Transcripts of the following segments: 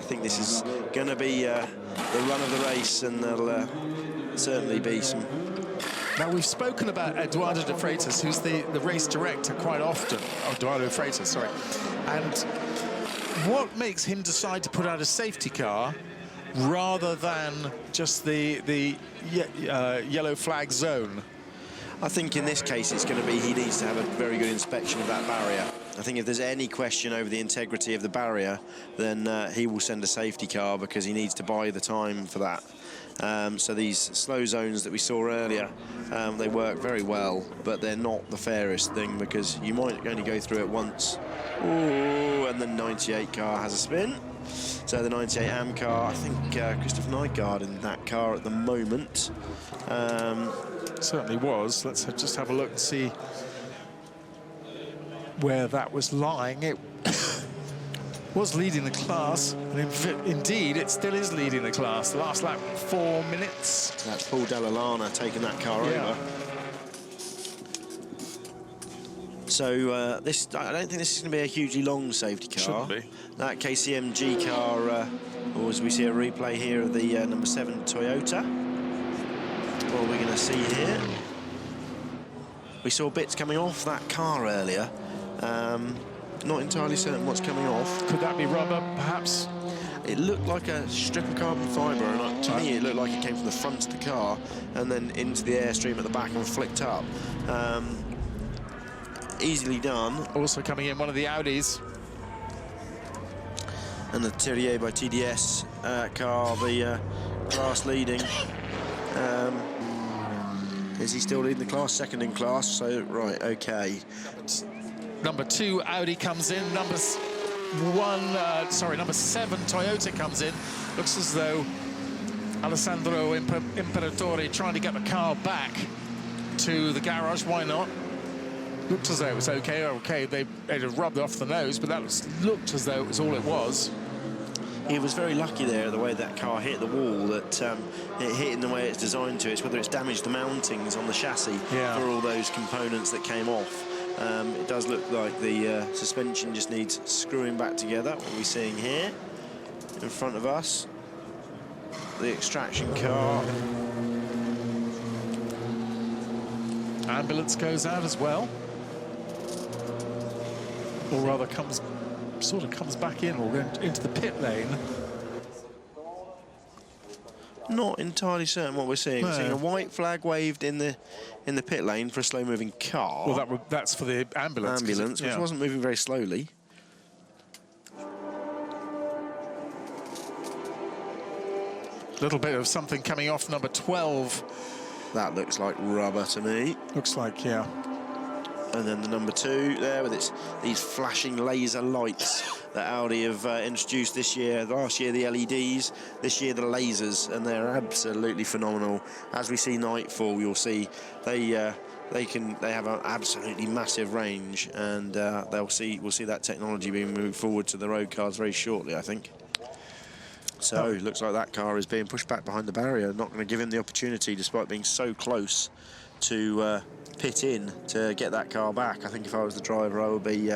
think this is going to be the run of the race, and there'll certainly be some... Now, we've spoken about Eduardo de Freitas, who's the race director quite often. Oh, Eduardo de Freitas, sorry. And what makes him decide to put out a safety car rather than just the yellow flag zone? I think in this case it's going to be he needs to have a very good inspection of that barrier. I think if there's any question over the integrity of the barrier, then he will send a safety car, because he needs to buy the time for that. So these slow zones that we saw earlier, they work very well, but they're not the fairest thing, because you might only go through it once. Ooh, and the 98 car has a spin. So the 98 AM car, I think Christopher Nygaard in that car at the moment. Certainly was. Let's just have a look and see where that was lying. It was leading the class, and indeed it still is leading the class. The last lap, 4 minutes. That's Paul Dell'Alana taking that car over. So this, I don't think this is going to be a hugely long safety car. Shouldn't be. That KCMG car, or as we see a replay here of the number 7 Toyota. What are we going to see here? We saw bits coming off that car earlier. Not entirely certain what's coming off. Could that be rubber, perhaps? It looked like a strip of carbon fibre, and to me it looked like it came from the front of the car and then into the airstream at the back and flicked up. Easily done. Also coming in, one of the Audis. And the Thierry by TDS car, the class leading. Is he still leading the class? Second in class, so right, okay. Number 2 Audi comes in. Number 7 Toyota comes in. Looks as though Alessandro Imperatore trying to get the car back to the garage. Why not? Looked as though it was okay. Okay, they had rubbed off the nose, but that looked as though it was all it was. He was very lucky there, the way that car hit the wall, that it hit in the way it's designed to. It's whether it's damaged the mountings on the chassis for all those components that came off. It does look like the suspension just needs screwing back together. What are we seeing here in front of us? The extraction car. Ambulance goes out as well. Or rather sort of comes back in or into the pit lane. Not entirely certain what we're seeing. No. We're seeing a white flag waved in the pit lane for a slow-moving car. Well, that's for the ambulance. Ambulance, which wasn't moving very slowly. Little bit of something coming off number 12. That looks like rubber to me. Looks like, yeah. And then the number 2 there with these flashing laser lights that Audi have introduced this year. Last year the LEDs, this year the lasers, and they're absolutely phenomenal. As we see Nightfall, you'll see they have an absolutely massive range, and we'll see that technology being moved forward to the road cars very shortly, I think. So it looks like that car is being pushed back behind the barrier, not going to give him the opportunity, despite being so close to pit in to get that car back. I think if I was the driver, I would be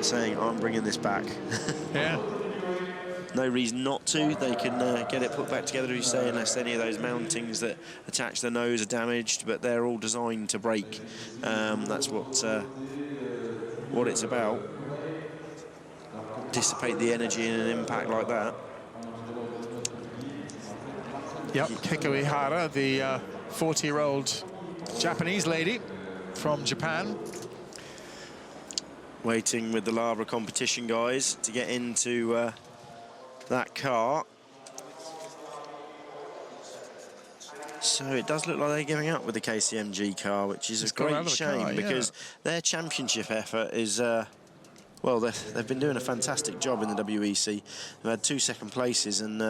saying, I'm bringing this back. Yeah. No reason not to. They can get it put back together, as you say, unless any of those mountings that attach the nose are damaged, but they're all designed to break. That's what it's about. Dissipate the energy in an impact like that. Yep, Keiko Ihara, the 40-year-old Japanese lady from Japan. Waiting with the Labra competition guys to get into that car. So it does look like they're giving up with the KCMG car, which is a great shame, because their championship effort is... well, they've been doing a fantastic job in the WEC. They've had 2 second places, and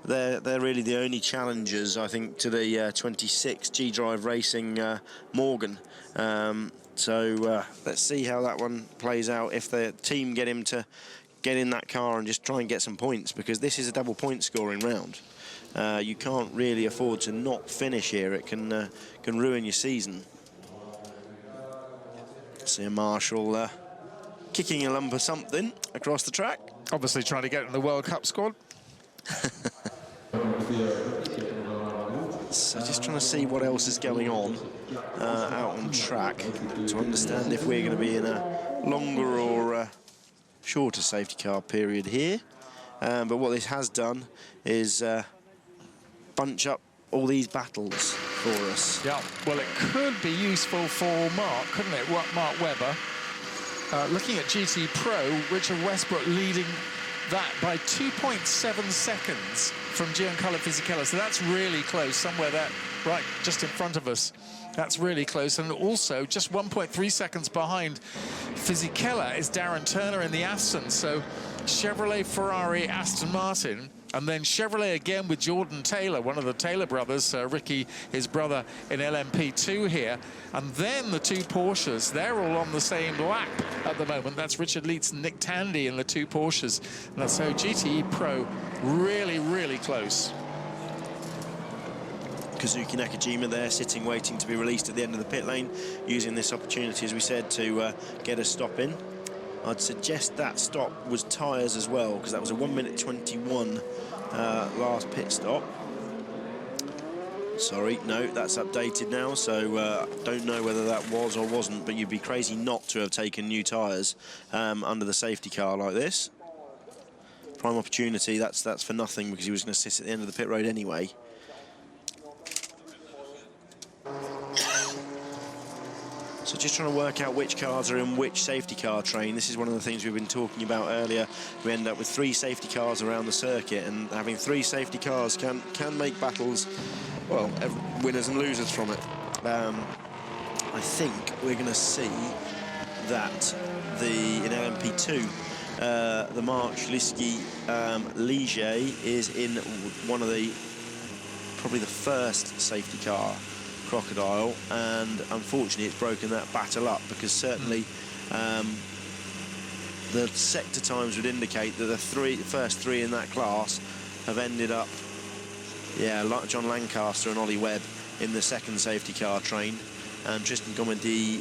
they're really the only challengers, I think, to the 26 G-Drive Racing Morgan. So let's see how that one plays out. If the team get him to get in that car and just try and get some points, because this is a double point scoring round. You can't really afford to not finish here. It can ruin your season. See a Marshall kicking a lump of something across the track. Obviously trying to get in the World Cup squad. So just trying to see what else is going on out on track to understand if we're going to be in a longer or shorter safety car period here. But what this has done is bunch up all these battles for us. Yeah, well, it could be useful for Mark, couldn't it? Mark Webber. Looking at GT Pro, Richard Westbrook leading that by 2.7 seconds from Giancarlo Fisichella. So that's really close, somewhere there, right, just in front of us. That's really close. And also, just 1.3 seconds behind Fisichella is Darren Turner in the Aston. So Chevrolet, Ferrari, Aston Martin, and then Chevrolet again with Jordan Taylor, one of the Taylor brothers, Ricky, his brother, in LMP2 here. And then the two Porsches, they're all on the same lap at the moment. That's Richard Leeds and Nick Tandy in the two Porsches. And so GTE Pro really, really close. Kazuki Nakajima there, sitting, waiting to be released at the end of the pit lane, using this opportunity, as we said, to get a stop in. I'd suggest that stop was tyres as well, because that was a 1:21 last pit stop. Sorry, no, that's updated now, so don't know whether that was or wasn't, but you'd be crazy not to have taken new tyres under the safety car like this. Prime opportunity, that's for nothing, because he was going to sit at the end of the pit road anyway. So just trying to work out which cars are in which safety car train. This is one of the things we've been talking about earlier. We end up with 3 safety cars around the circuit, and having 3 safety cars can make battles, well, winners and losers from it. I think we're going to see that in LMP2, the Mark Schliski Ligier is in one of probably the first safety car Crocodile, and unfortunately it's broken that battle up, because certainly the sector times would indicate that the first three in that class have ended up, yeah, like John Lancaster and Ollie Webb in the second safety car train, and Tristan Gomedi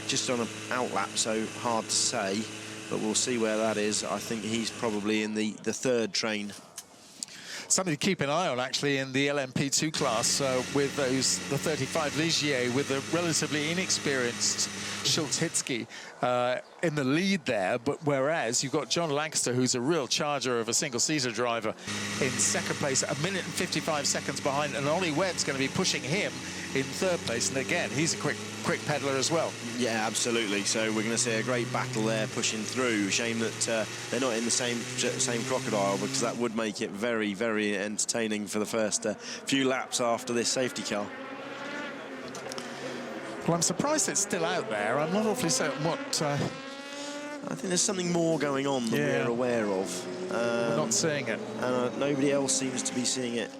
just on an outlap, so hard to say, but we'll see where that is. I think he's probably in the third train. Something to keep an eye on, actually, in the LMP2 class with the 35 Ligier, with the relatively inexperienced Schultz Hitzke in the lead there. But whereas you've got John Lancaster, who's a real charger of a single-seater driver, in second place, 1 minute and 55 seconds behind, and Ollie Webb's going to be pushing him in third place. And again, he's a quick peddler as well. Yeah, absolutely. So we're going to see a great battle there pushing through. Shame that they're not in the same Crocodile, because that would make it very, very entertaining for the first few laps after this safety car. Well, I'm surprised it's still out there. I'm not awfully certain what... I think there's something more going on than we're aware of. We're not seeing it. And nobody else seems to be seeing it.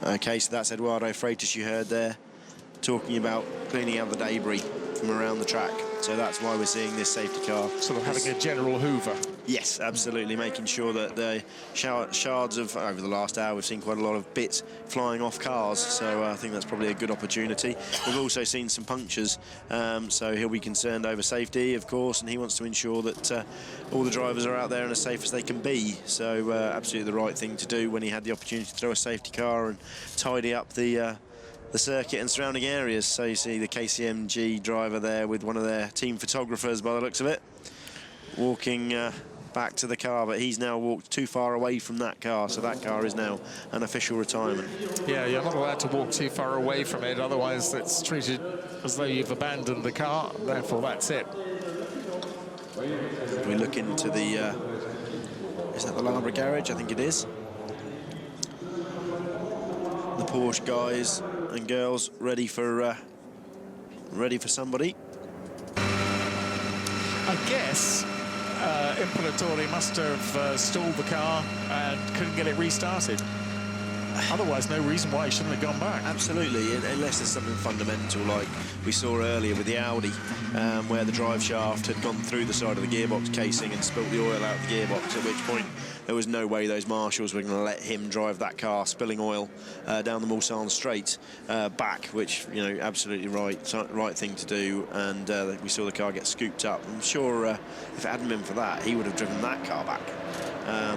Okay, so that's Eduardo Freitas you heard there, talking about cleaning out the debris from around the track. So that's why we're seeing this safety car. Sort of having a general hoover. Yes, absolutely, making sure that the shards of, over the last hour, we've seen quite a lot of bits flying off cars, so I think that's probably a good opportunity. We've also seen some punctures, so he'll be concerned over safety, of course, and he wants to ensure that all the drivers are out there and as safe as they can be. So absolutely the right thing to do when he had the opportunity to throw a safety car and tidy up the circuit and surrounding areas. So you see the KCMG driver there with one of their team photographers, by the looks of it, walking back to the car, but he's now walked too far away from that car, so that car is now an official retirement. Yeah, you're not allowed to walk too far away from it, otherwise it's treated as though you've abandoned the car, therefore that's it. We look into the, is that the Loughborough garage? I think it is. The Porsche guys and girls ready for somebody. I guess Imperatore must have stalled the car and couldn't get it restarted. Otherwise, no reason why he shouldn't have gone back. Absolutely, unless there's something fundamental like we saw earlier with the Audi, where the drive shaft had gone through the side of the gearbox casing and spilt the oil out of the gearbox, at which point there was no way those marshals were going to let him drive that car, spilling oil down the Mulsanne straight back, which, you know, absolutely right thing to do. And we saw the car get scooped up. I'm sure if it hadn't been for that, he would have driven that car back.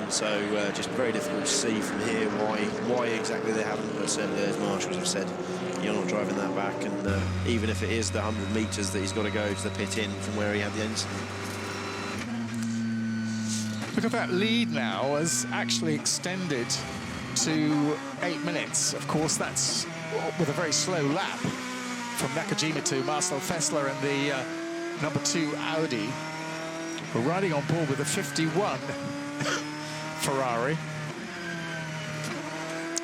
So just very difficult to see from here why exactly they haven't, but certainly those marshals have said you're not driving that back, and even if it is the 100 metres that he's got to go to the pit in from where he had the incident. Look at that lead now has actually extended to 8 minutes. Of course, that's with a very slow lap from Nakajima to Marcel Fessler and the number 2 Audi. We're riding on board with a 51 Ferrari.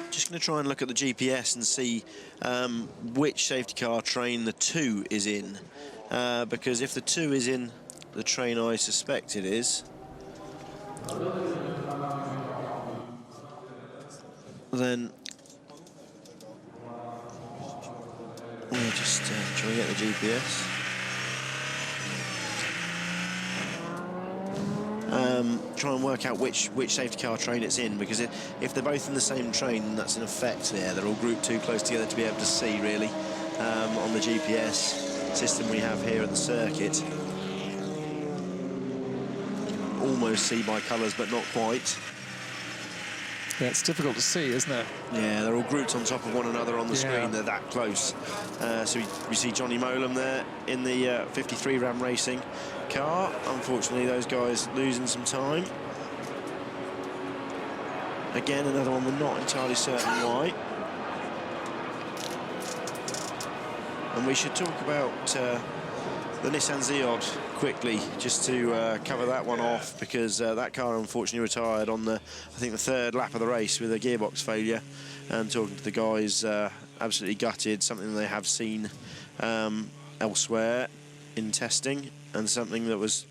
Just going to try and look at the GPS and see which safety car train the 2 is in, because if the 2 is in the train I suspect it is, then we'll just try and get the GPS. Try and work out which safety car train it's in, because if they're both in the same train, that's in effect there. They're all grouped too close together to be able to see, really, on the GPS system we have here at the circuit. Almost see by colours, but not quite. Yeah, it's difficult to see, isn't it? Yeah, they're all grouped on top of one another on the screen. They're that close. So we see Johnny Molam there in the 53 Ram Racing car. Unfortunately, those guys losing some time. Again, another one we're not entirely certain why. And we should talk about the Nissan Ziod quickly, just to cover that one off, because that car unfortunately retired on I think the 3rd lap of the race with a gearbox failure. And talking to the guys, absolutely gutted, something they have seen elsewhere in testing, and something that was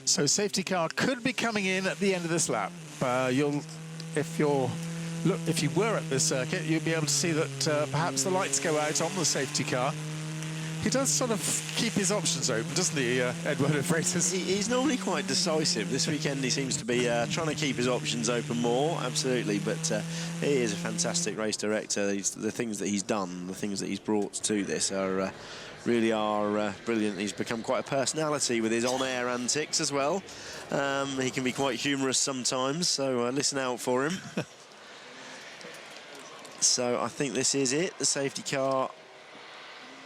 so safety car could be coming in at the end of this lap. If you were at this circuit, you'd be able to see that perhaps the lights go out on the safety car. He does sort of keep his options open, doesn't he, Eduardo Freitas? He's normally quite decisive. This weekend he seems to be trying to keep his options open more, absolutely. But he is a fantastic race director. The things that he's done, the things that he's brought to this are really brilliant. He's become quite a personality with his on-air antics as well. He can be quite humorous sometimes, so listen out for him. So I think this is it, the safety car.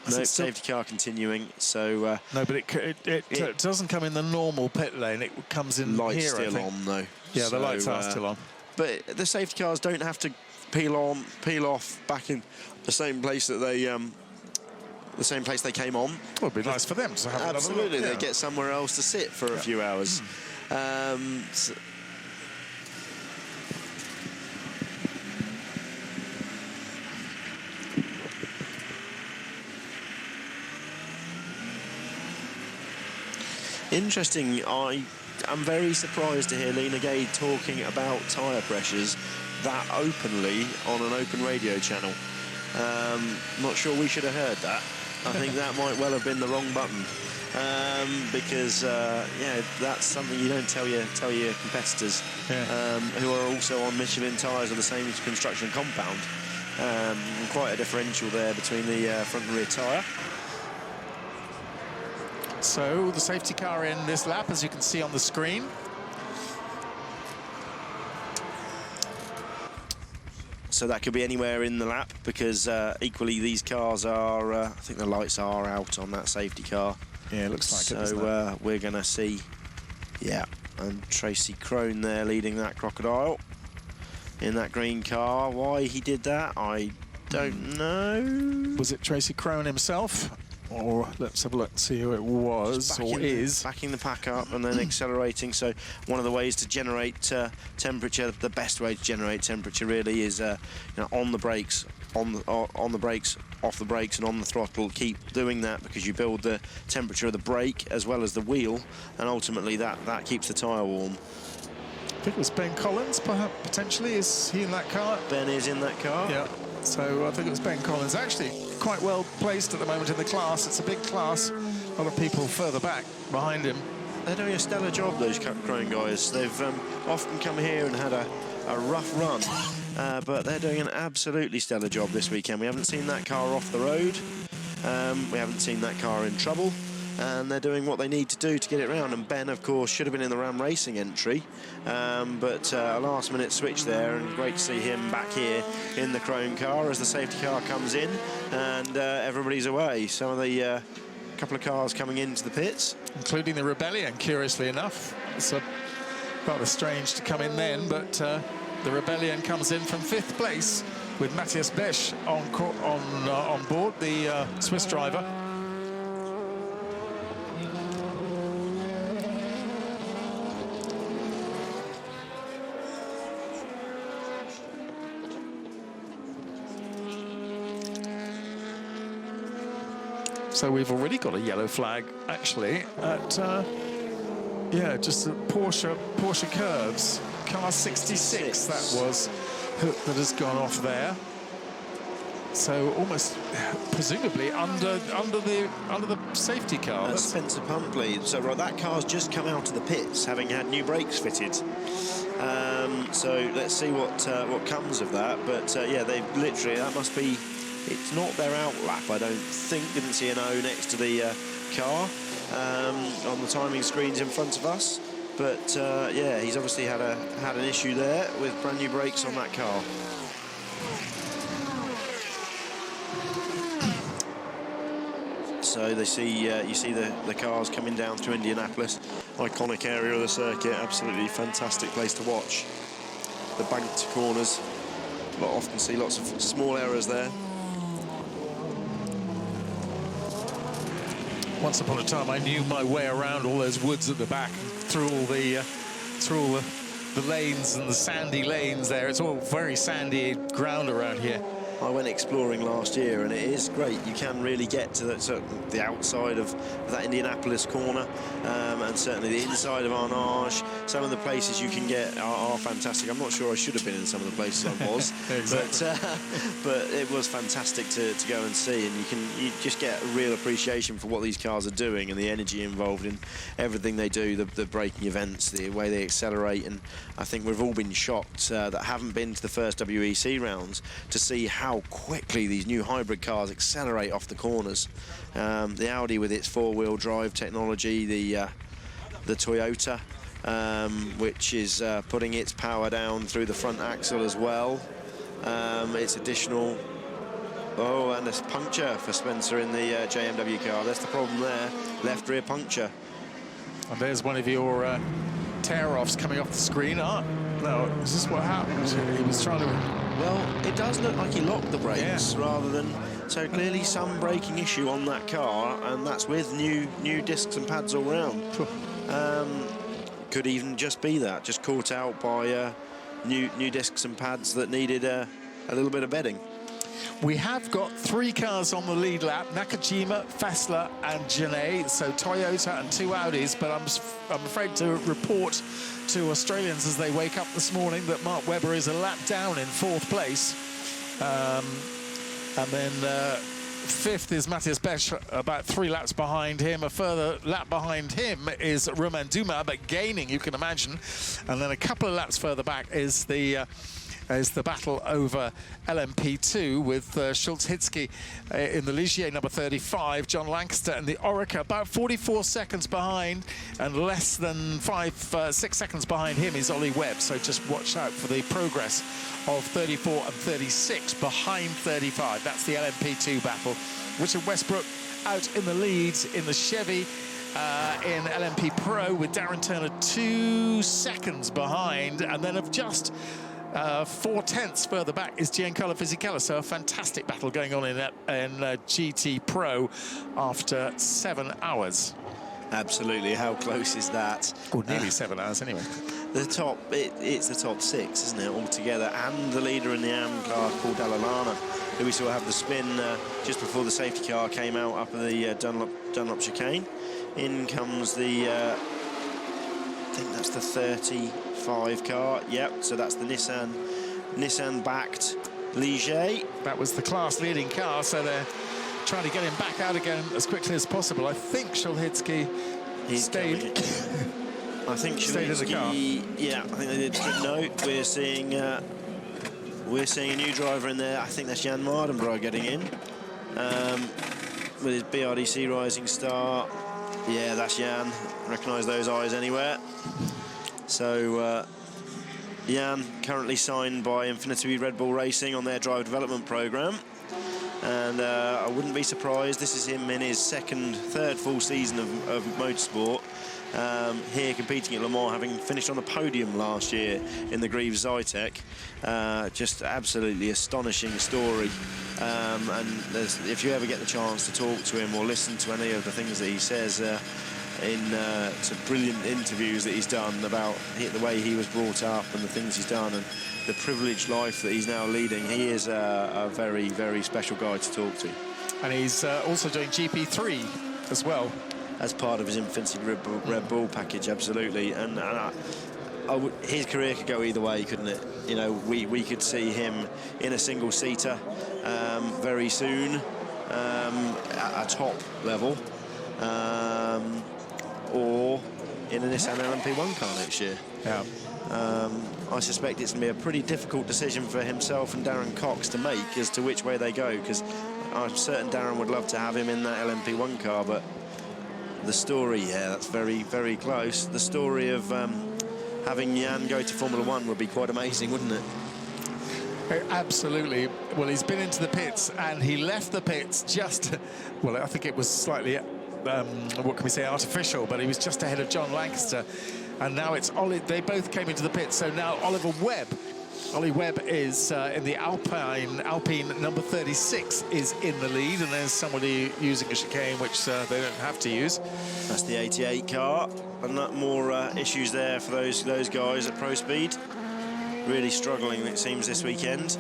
No, safety car continuing. So no, but it doesn't come in the normal pit lane. It comes in lights here, still on though. Yeah, so, the lights are still on. But the safety cars don't have to peel off back in the same place that they came on. Well, it'd be nice for them to have another look. Absolutely, they get somewhere else to sit for a few hours. So interesting. I'm very surprised to hear Lena Gade talking about tyre pressures that openly on an open radio channel. Not sure we should have heard that. I think that might well have been the wrong button, because yeah, that's something you don't tell your competitors, who are also on Michelin tyres of the same construction compound. Quite a differential there between the front and rear tyre. So the safety car in this lap, as you can see on the screen. So that could be anywhere in the lap, because equally these cars are, I think the lights are out on that safety car. Yeah, it looks like it. So we're going to see, and Tracy Crone there leading that Crocodile in that green car. Why he did that, I don't know. Was it Tracy Crone himself? Or let's have a look and see who it was or is. Backing the pack up and then accelerating. So one of the ways to generate temperature, the best way to generate temperature really is on the brakes on the brakes, off the brakes, and on the throttle. Keep doing that because you build the temperature of the brake as well as the wheel, and ultimately that keeps the tyre warm. I think it was Ben Collins, perhaps, potentially. Is he in that car? Ben is in that car. Yeah. So I think it was Ben Collins. Actually, quite well placed at the moment in the class. It's a big class. A lot of people further back behind him. They're doing a stellar job, those Crone guys. They've often come here and had a rough run, but they're doing an absolutely stellar job this weekend. We haven't seen that car off the road. We haven't seen that car in trouble. And they're doing what they need to do to get it round. And Ben, of course, should have been in the Ram Racing entry, but a last-minute switch there, and great to see him back here in the Crone car as the safety car comes in, and everybody's away. Some of the couple of cars coming into the pits, including the Rebellion, curiously enough. It's rather strange to come in then, but the Rebellion comes in from 5th place with Matthias Besch on board, the Swiss driver. So we've already got a yellow flag, actually, at, yeah, just at Porsche Curves. Car 66, that was, that has gone off there. So almost, presumably, under the safety car. That's Spencer Pumpley. So right, that car's just come out of the pits, having had new brakes fitted. So let's see what comes of that. But yeah, they've literally, that must be. It's not their out lap, I don't think. Didn't see an O next to the car on the timing screens in front of us. But yeah, he's obviously had an issue there with brand new brakes on that car. So they see you see the cars coming down through Indianapolis, iconic area of the circuit, absolutely fantastic place to watch. The banked corners, often see lots of small errors there. Once upon a time, I knew my way around all those woods at the back, through all the lanes and the sandy lanes there. It's all very sandy ground around here. I went exploring last year, and it is great. You can really get to the outside of that Indianapolis corner, and certainly the inside of Arnage. Some of the places you can get are fantastic. I'm not sure I should have been in some of the places I was, exactly. But it was fantastic to go and see, and you just get a real appreciation for what these cars are doing and the energy involved in everything they do, the braking events, the way they accelerate. And I think we've all been shocked that haven't been to the first WEC rounds to see how quickly these new hybrid cars accelerate off the corners. The Audi with its four-wheel drive technology, the Toyota, which is putting its power down through the front axle as well. It's additional. Oh, and a puncture for Spencer in the JMW car. That's the problem there. Left rear puncture. And there's one of your tear-offs coming off the screen. Oh, no, is this what happened? He was trying to... Well, it does look like he locked the brakes rather than... So clearly some braking issue on that car, and that's with new discs and pads all round. Could even just be that, just caught out by new discs and pads that needed a little bit of bedding. We have got 3 cars on the lead lap, Nakajima, Fassler and Genet, so Toyota and 2 Audis, but I'm afraid to report to Australians as they wake up this morning that Mark Webber is a lap down in 4th place. And then 5th is Matthias Besch, about 3 laps behind him. A further lap behind him is Romain Dumas, but gaining, you can imagine. And then a couple of laps further back is the battle over LMP2 with Schultz-Hitzky in the Ligier number 35, John Lancaster and the Orica about 44 seconds behind, and less than 6 seconds behind him is Ollie Webb. So just watch out for the progress of 34 and 36 behind 35. That's the LMP2 battle. Richard Westbrook out in the lead in the Chevy in LMP Pro with Darren Turner 2 seconds behind, and then of just 4/10 further back is Giancarlo Fisichella. So a fantastic battle going on in GT Pro after 7 hours. Absolutely, how close is that? Well, nearly 7 hours anyway. The top, it's the top 6, isn't it, altogether, and the leader in the AM class, Paul Dalla Lana, who we saw have the spin just before the safety car came out up the Dunlop chicane. In comes the, I think that's the 35 car. Yep, so that's the Nissan-backed Ligier. That was the class-leading car, so they're trying to get him back out again as quickly as possible. I think Szulhicki stayed. I think stayed in the car. Yeah, I think they did. But no, we're seeing a new driver in there. I think that's Jan Mardenborough getting in with his BRDC Rising Star. Yeah, that's Jan. Recognise those eyes anywhere. So Jan currently signed by Infinity Red Bull Racing on their driver development programme. And I wouldn't be surprised, this is him in his third full season of motorsport, here competing at Le Mans, having finished on the podium last year in the Greaves Zytek. Just absolutely astonishing story. And if you ever get the chance to talk to him or listen to any of the things that he says in some brilliant interviews that he's done about the way he was brought up and the things he's done and the privileged life that he's now leading, he is a very, very special guy to talk to. And he's also doing GP3 as well. As part of his Infinity Red Bull package, absolutely. And his career could go either way, couldn't it? You know, we could see him in a single-seater very soon at a top level, or in a Nissan LMP1 car next year. Yeah. I suspect it's going to be a pretty difficult decision for himself and Darren Cox to make as to which way they go, because I'm certain Darren would love to have him in that LMP1 car, but the story, yeah, that's very, very close. The story of having Jan go to Formula One would be quite amazing, wouldn't it? Absolutely. Well, he's been into the pits, and he left the pits just, well, I think it was slightly, what can we say, artificial, but he was just ahead of John Lancaster. And now it's Ollie, they both came into the pits, so now Ollie Webb is in the Alpine number 36 is in the lead, and there's somebody using a chicane which they don't have to use. That's the 88 car, and not more issues there for those guys at Pro Speed. Really struggling, it seems, this weekend.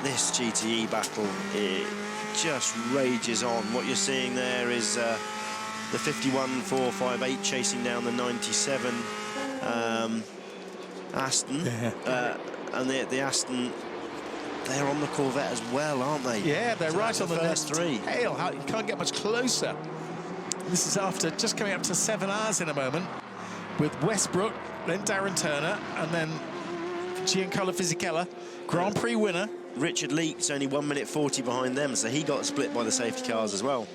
This GTE battle, it just rages on. What you're seeing there is the 51.458 chasing down the 97 Aston. And the Aston, they're on the Corvette as well, aren't they? Yeah, they're right on the first three. Tail. You can't get much closer. This is after just coming up to 7 hours in a moment, with Westbrook, then Darren Turner, and then Giancarlo Fisichella, Grand Prix winner. Richard Leak's only 1 minute 40 behind them, so he got split by the safety cars as well.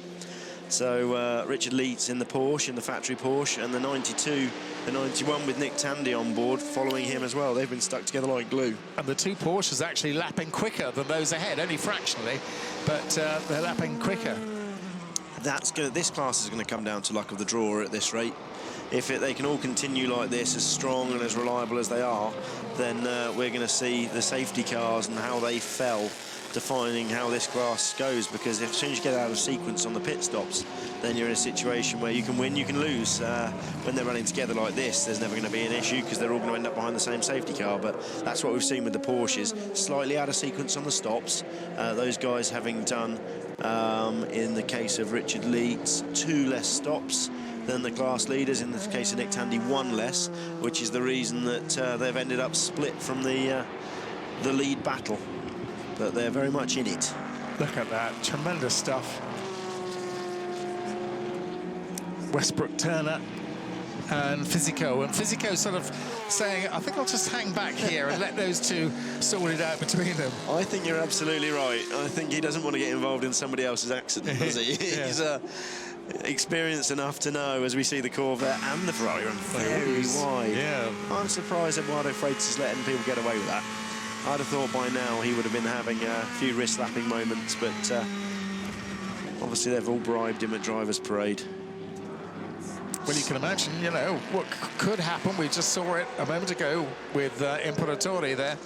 So Richard Leak's in the Porsche, in the factory Porsche, and the 92, the 91 with Nick Tandy on board, following him as well. They've been stuck together like glue. And the two Porsches actually lapping quicker than those ahead, only fractionally, but they're lapping quicker. This class is going to come down to luck of the draw at this rate. If they can all continue like this, as strong and as reliable as they are, then we're going to see the safety cars and how they fell defining how this class goes, because as soon as you get out of sequence on the pit stops, then you're in a situation where you can win, you can lose. When they're running together like this, there's never going to be an issue because they're all going to end up behind the same safety car. But that's what we've seen with the Porsches, slightly out of sequence on the stops. Those guys having done, in the case of Richard Leeds, 2 less stops than the class leaders. In the case of Nick Tandy, 1 less, which is the reason that they've ended up split from the lead battle. But they're very much in it. Look at that, tremendous stuff. Westbrook, Turner, and Fisico sort of saying, I think I'll just hang back here and let those two sort it out between them. I think you're absolutely right. I think he doesn't want to get involved in somebody else's accident, does he? Yeah. He's experienced enough to know, as we see the Corvette and the Ferrari run very wide. Yeah. I'm surprised Eduardo Freitas is letting people get away with that. I'd have thought by now he would have been having a few wrist-slapping moments, but obviously they've all bribed him at Drivers' Parade. Well, you can imagine, you know, what could happen. We just saw it a moment ago with Imperatore there.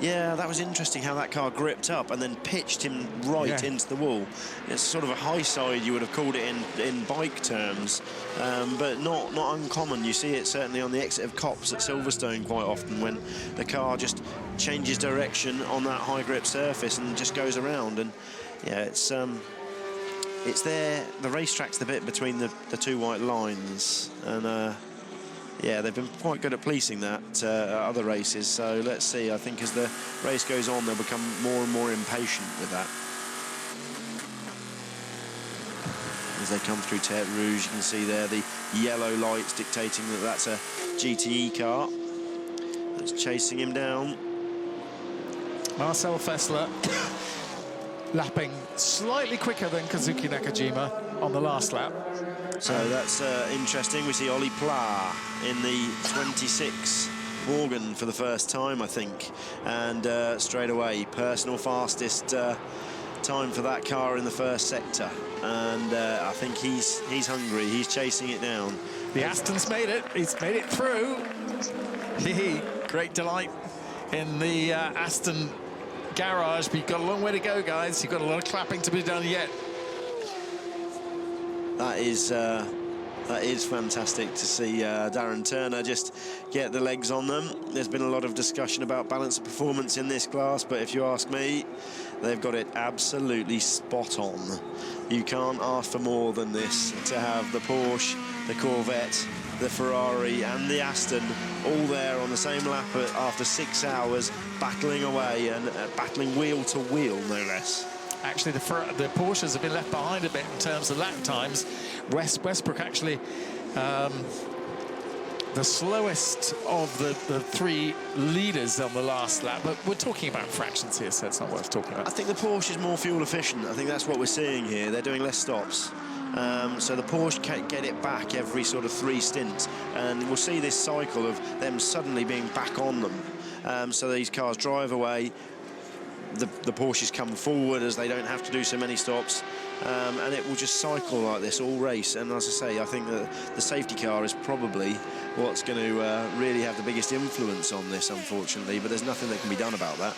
Yeah, that was interesting how that car gripped up and then pitched him right into the wall. It's sort of a high side, you would have called it in bike terms, but not uncommon. You see it certainly on the exit of Copse at Silverstone quite often, when the car just changes direction on that high grip surface and just goes around. And yeah, it's there. The racetrack's the bit between the two white lines, and yeah, they've been quite good at policing that at other races. So let's see. I think as the race goes on, they'll become more and more impatient with that. As they come through Terre Rouge, you can see there the yellow lights dictating that that's a GTE car that's chasing him down. Marcel Fessler lapping slightly quicker than Kazuki Nakajima on the last lap. So that's interesting. We see Ollie Pla in the 26 Morgan for the first time, I think. And straight away, personal fastest time for that car in the first sector. And I think he's hungry. He's chasing it down. The Aston's made it. He's made it through. Great delight in the Aston garage. But you've got a long way to go, guys. You've got a lot of clapping to be done yet. That is fantastic to see Darren Turner just get the legs on them. There's been a lot of discussion about balance of performance in this class, but if you ask me, they've got it absolutely spot on. You can't ask for more than this, to have the Porsche, the Corvette, the Ferrari and the Aston all there on the same lap after 6 hours, battling away and battling wheel to wheel, no less. Actually, the Porsches have been left behind a bit in terms of lap times. Westbrook actually the slowest of the three leaders on the last lap, but we're talking about fractions here, so it's not worth talking about. I think the Porsche is more fuel efficient. I think that's what we're seeing here. They're doing less stops. So the Porsche can't get it back every sort of 3 stints, and we'll see this cycle of them suddenly being back on them. So these cars drive away, the Porsches come forward as they don't have to do so many stops, and it will just cycle like this all race. And as I say, I think that the safety car is probably what's going to really have the biggest influence on this, unfortunately, but there's nothing that can be done about that.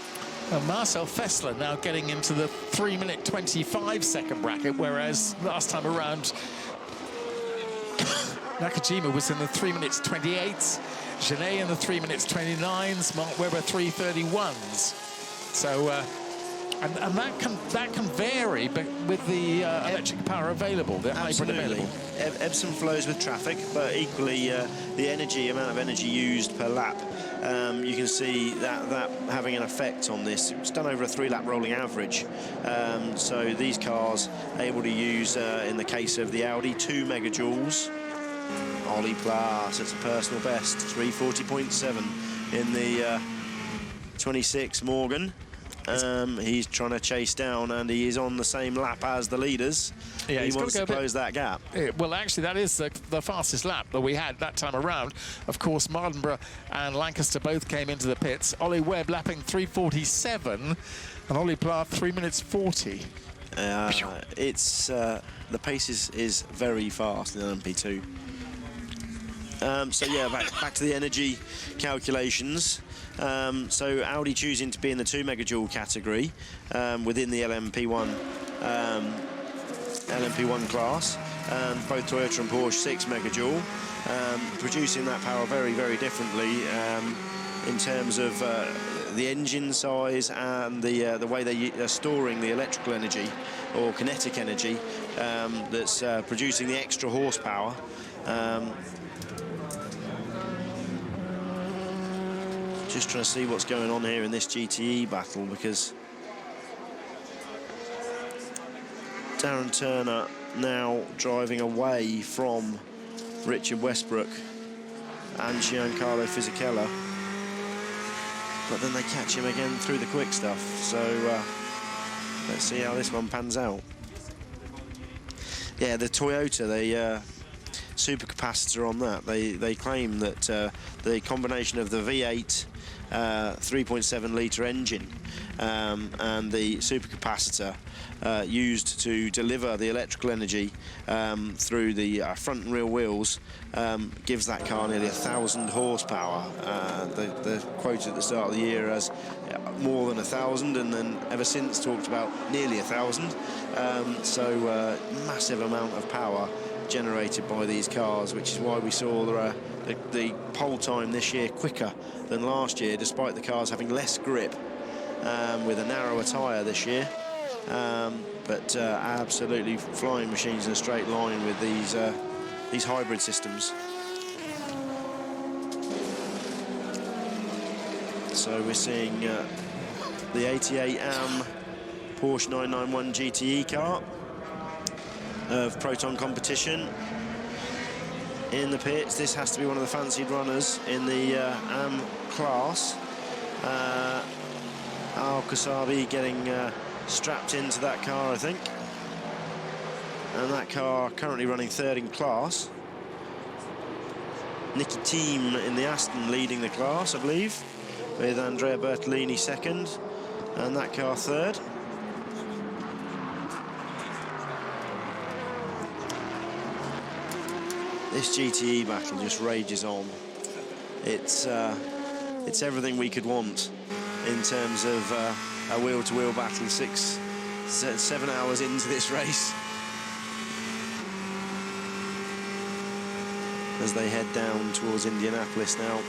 Marcel Fessler now getting into the 3-minute 25-second bracket, whereas last time around Nakajima was in the 3 minutes 28s, Genet in the 3 minutes 29s, Mark Webber 3:31s. So, and that can vary, but with the electric power available, the hybrid available. Ebbs and flows with traffic, but equally the amount of energy used per lap. You can see that having an effect on this. It's done over a 3-lap rolling average. So these cars able to use, in the case of the Audi, 2 megajoules. Ollie Pla sets a personal best, 340.7 in the 26 Morgan. He's trying to chase down, and he is on the same lap as the leaders. Yeah, he wants to close that gap. Well, actually, that is the fastest lap that we had that time around. Of course, Mardenborough and Lancaster both came into the pits. Ollie Webb lapping 3:47, and Ollie Pla 3 minutes 40. It's the pace is very fast in an MP2. So yeah, back to the energy calculations. So Audi choosing to be in the 2 megajoule category within the LMP1 class, and both Toyota and Porsche 6 megajoule, producing that power very, very differently in terms of the engine size and the way they are storing the electrical energy or kinetic energy that's producing the extra horsepower. Just trying to see what's going on here in this GTE battle, because Darren Turner now driving away from Richard Westbrook and Giancarlo Fisichella, but then they catch him again through the quick stuff. So let's see how this one pans out. Yeah, the Toyota, they supercapacitor on that. They claim that the combination of the V8 3.7 litre engine and the supercapacitor used to deliver the electrical energy through the front and rear wheels gives that car nearly 1,000 horsepower. The quote at the start of the year as more than 1,000, and then ever since talked about nearly 1,000. So massive amount of power generated by these cars, which is why we saw the pole time this year quicker than last year, despite the cars having less grip with a narrower tyre this year. But absolutely flying machines in a straight line with these hybrid systems. So we're seeing the 88 AM Porsche 991 GTE car of Proton competition in the pits. This has to be one of the fancied runners in the AM class. Al-Kasabi getting strapped into that car, I think. And that car currently running third in class. Nicky Team in the Aston leading the class, I believe, with Andrea Bertolini second, and that car third. This GTE battle just rages on. It's everything we could want in terms of a wheel-to-wheel battle. 7 hours into this race, as they head down towards Indianapolis now.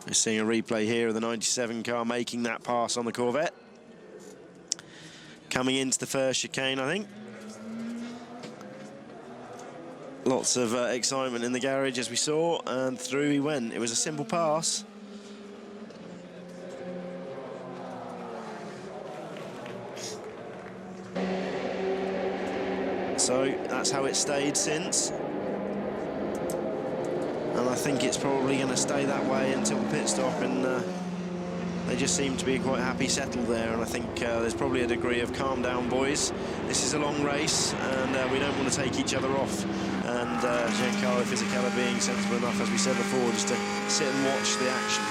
We're seeing a replay here of the 97 car making that pass on the Corvette. Coming into the first chicane, I think. Lots of excitement in the garage, as we saw, and through he went. It was a simple pass. So that's how it stayed since. And I think it's probably going to stay that way until the pit stop, and they just seem to be quite happy settled there. And I think there's probably a degree of calm down, boys. This is a long race, and we don't want to take each other off. And Giancarlo Fisichella being sensible enough, as we said before, just to sit and watch the action.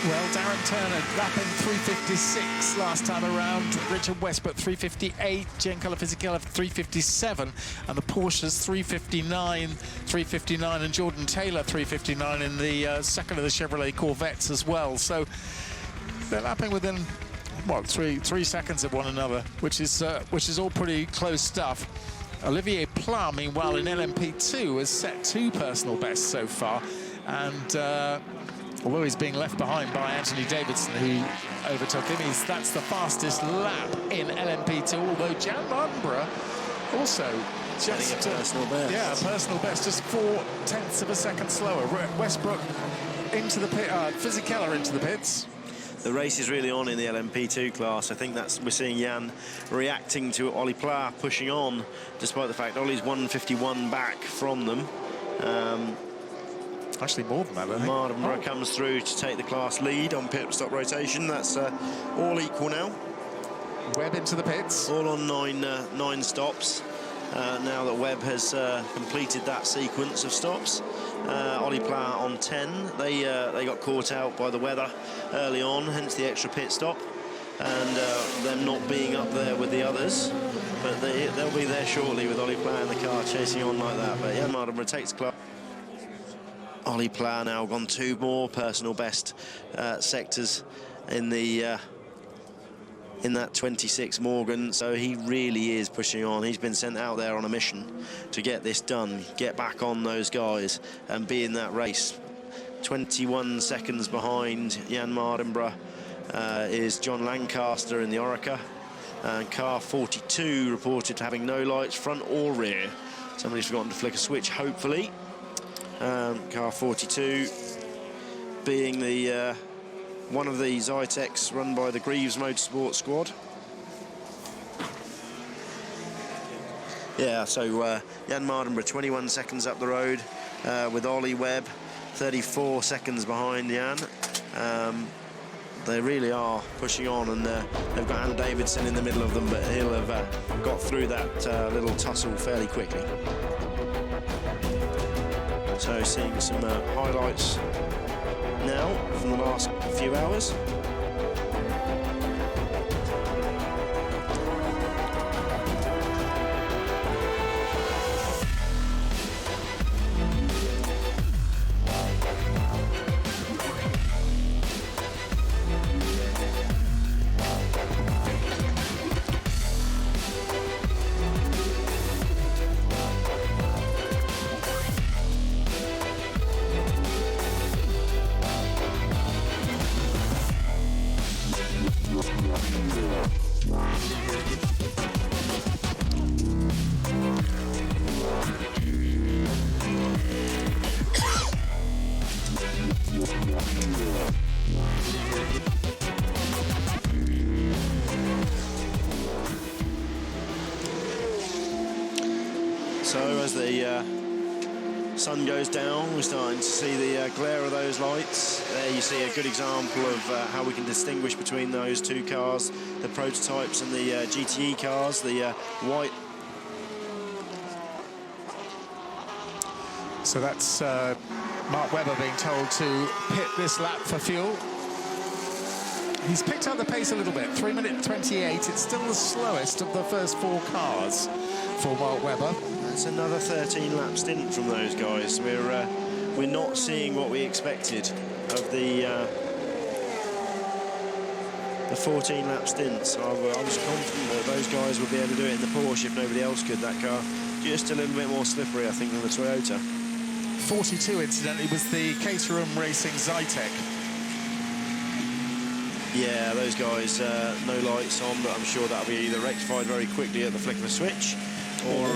Well, Darren Turner lapping 356 last time around. Richard Westbrook 358, Giancarlo Fisichella 357, and the Porsches 359, and Jordan Taylor 359 in the second of the Chevrolet Corvettes as well. So they're lapping within what, three seconds of one another, which is all pretty close stuff. Olivier Pla, meanwhile, in LMP2 has set 2 personal bests so far, and although he's being left behind by Anthony Davidson, who overtook him, that's the fastest lap in LMP2, although Jan Mardenborough also just a personal best. Yeah, a personal best, just 0.4 of a second slower. Westbrook into the pit, Fisichella into the pits. The race is really on in the LMP2 class. I think we're seeing Jan reacting to Ollie Pla pushing on, despite the fact Ollie's 151 back from them. Actually more than that, I think. Mardenborough comes through to take the class lead on pit stop rotation. That's all equal now. Webb into the pits. All on nine stops. Now that Webb has completed that sequence of stops. Ollie Pla on 10. They got caught out by the weather early on, hence the extra pit stop, and them not being up there with the others. But they'll be there shortly with Ollie Pla in the car chasing on like that. But yeah, Mardenborough takes the class. Ollie Pla now gone 2 more personal best sectors in that 26 Morgan, so he really is pushing on. He's been sent out there on a mission to get this done, get back on those guys and be in that race. 21 seconds behind Jan Mardenborough is John Lancaster in the Oreca, and car 42 reported having no lights, front or rear. Somebody's forgotten to flick a switch, hopefully. Car 42 being the one of the Zytecs run by the Greaves Motorsport squad. Yeah, so Jan Mardenborough 21 seconds up the road with Ollie Webb 34 seconds behind Jan. They really are pushing on, and they've got Ann Davidson in the middle of them, but he'll have got through that little tussle fairly quickly. So So seeing some highlights now from the last few hours. So as the sun goes down, we're starting to see the glare of those lights. There you see a good example of how we can distinguish between those two cars, the prototypes and the GTE cars, the white. So that's Mark Webber being told to pit this lap for fuel. He's picked up the pace a little bit, 3 minute 28. It's still the slowest of the first 4 cars for Mark Webber. That's another 13-lap stint from those guys. We're not seeing what we expected of the 14-lap stints. I was confident that those guys would be able to do it in the Porsche if nobody else could. That car just a little bit more slippery, I think, than the Toyota. 42, incidentally, was the Caterham Racing Zytek. Yeah, those guys, no lights on, but I'm sure that'll be either rectified very quickly at the flick of a switch, or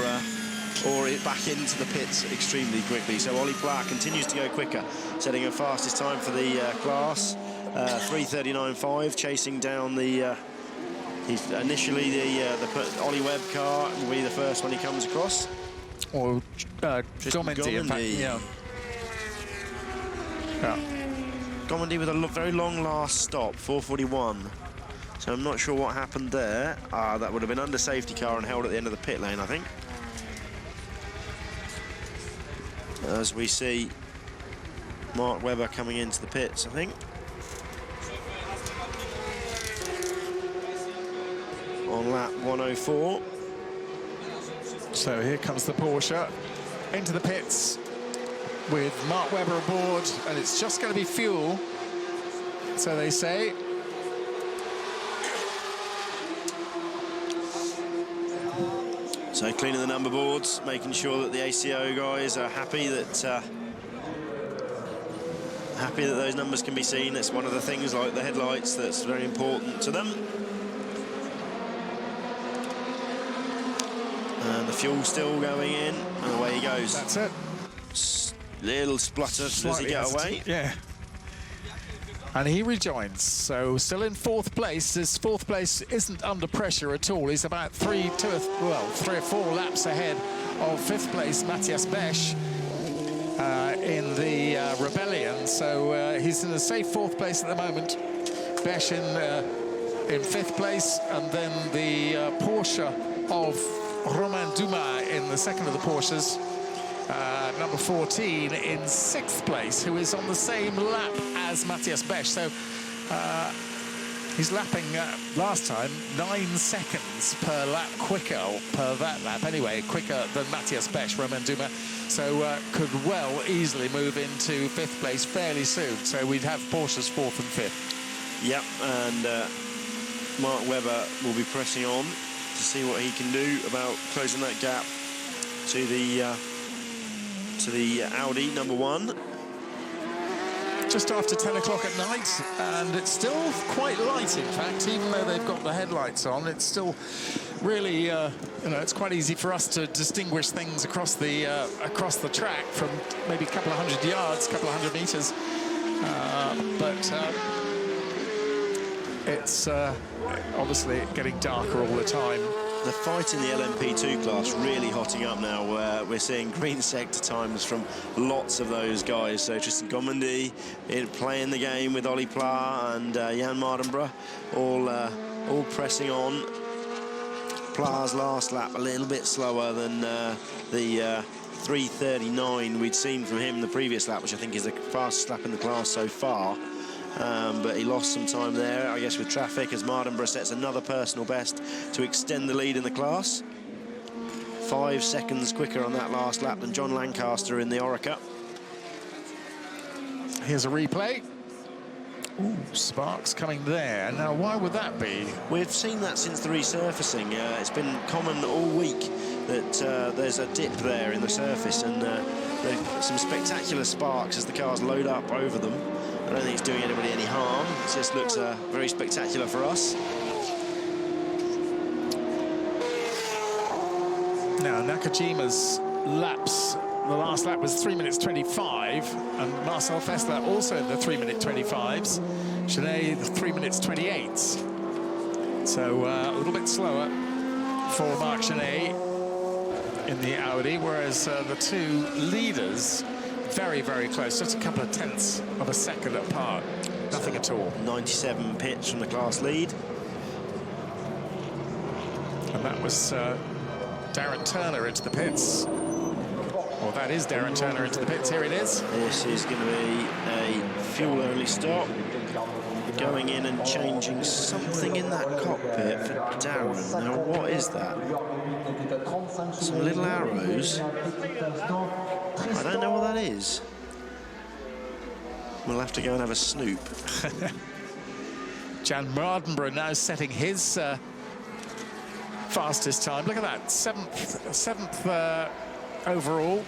it back into the pits extremely quickly. So Ollie Pla continues to go quicker, setting a fastest time for the class, 3:39.5, chasing down the. He's initially the Ollie Webb car will be the first one he comes across. Or Gomendy, in fact, yeah. Gomendy with a very long last stop, 4:41. So I'm not sure what happened there. That would have been under safety car and held at the end of the pit lane, I think. As we see Mark Webber coming into the pits, I think. On lap 104. So here comes the Porsche into the pits with Mark Webber aboard, and it's just going to be fuel, so they say. So cleaning the number boards, making sure that the ACO guys are happy that those numbers can be seen. It's one of the things, like the headlights, that's very important to them. And the fuel's still going in, and away he goes. That's it. Little splutter as he get away. Yeah. And he rejoins, so still in 4th place. His 4th place isn't under pressure at all. He's about 3 or 4 laps ahead of 5th place Matthias Besch in the Rebellion. So he's in a safe 4th place at the moment. Besch in 5th place, and then the Porsche of Romain Dumas in the 2nd of the Porsches. Number 14 in 6th place, who is on the same lap as Matthias Besch. So he's lapping last time 9 seconds per lap quicker, or per that lap anyway, quicker than Matthias Besch, Romain Dumas. So could well easily move into 5th place fairly soon. So we'd have Porsches 4th and 5th. Yep, and Mark Webber will be pressing on to see what he can do about closing that gap to the Audi number 1. Just after 10 o'clock at night, and it's still quite light, in fact, even though they've got the headlights on. It's still really, it's quite easy for us to distinguish things across the track from maybe a couple of 100 yards, a couple of 100 meters. But it's obviously getting darker all the time. The fight in the LMP2 class really hotting up now. We're seeing green sector times from lots of those guys. So Tristan Gomendy playing the game with Ollie Pla and Jan Mardenborough, all pressing on. Pla's last lap a little bit slower than the 3:39 we'd seen from him the previous lap, which I think is the fastest lap in the class so far. But he lost some time there, I guess, with traffic, as Mardenborough sets another personal best to extend the lead in the class. 5 seconds quicker on that last lap than John Lancaster in the Orica. Here's a replay. Ooh, sparks coming there. Now, why would that be? We've seen that since the resurfacing. It's been common all week that there's a dip there in the surface, and there's some spectacular sparks as the cars load up over them. I don't think it's doing anybody any harm. It just looks very spectacular for us. Now, Nakajima's laps, the last lap was 3 minutes 25, and Marcel Fessler also in the 3-minute 25s. Genet, the 3 minutes 28s. So a little bit slower for Marc Genet in the Audi, whereas the two leaders very, very close, just a couple of tenths of a second apart. Nothing at all. 97 pits from the class lead. And that was Darren Turner into the pits. Well, that is Darren Turner into the pits. Here it is. This is going to be a fuel-only stop. Going in and changing something in that cockpit for Darren. Now, what is that? Some little arrows. I don't know what that is. We'll have to go and have a snoop. Jan Mardenborough now setting his fastest time. Look at that, seventh overall,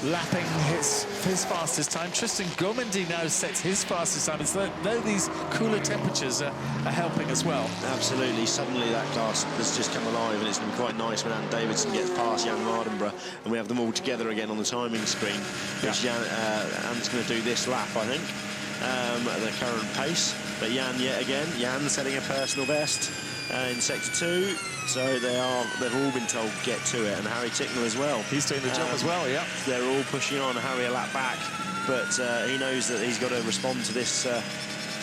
lapping his fastest time. Tristan Gomendy now sets his fastest time. It's though these cooler temperatures are helping as well. Absolutely. Suddenly that class has just come alive, and it's going to be quite nice when Anne Davidson gets past Jan Mardenborough and we have them all together again on the timing screen, which Anne's going to do this lap, I think, at the current pace. But Jan yet again, Jan setting a personal best in Sector 2. So they've all been told get to it, and Harry Ticknell as well. He's doing the job as well, yeah. They're all pushing on. Harry a lap back, but he knows that he's got to respond to this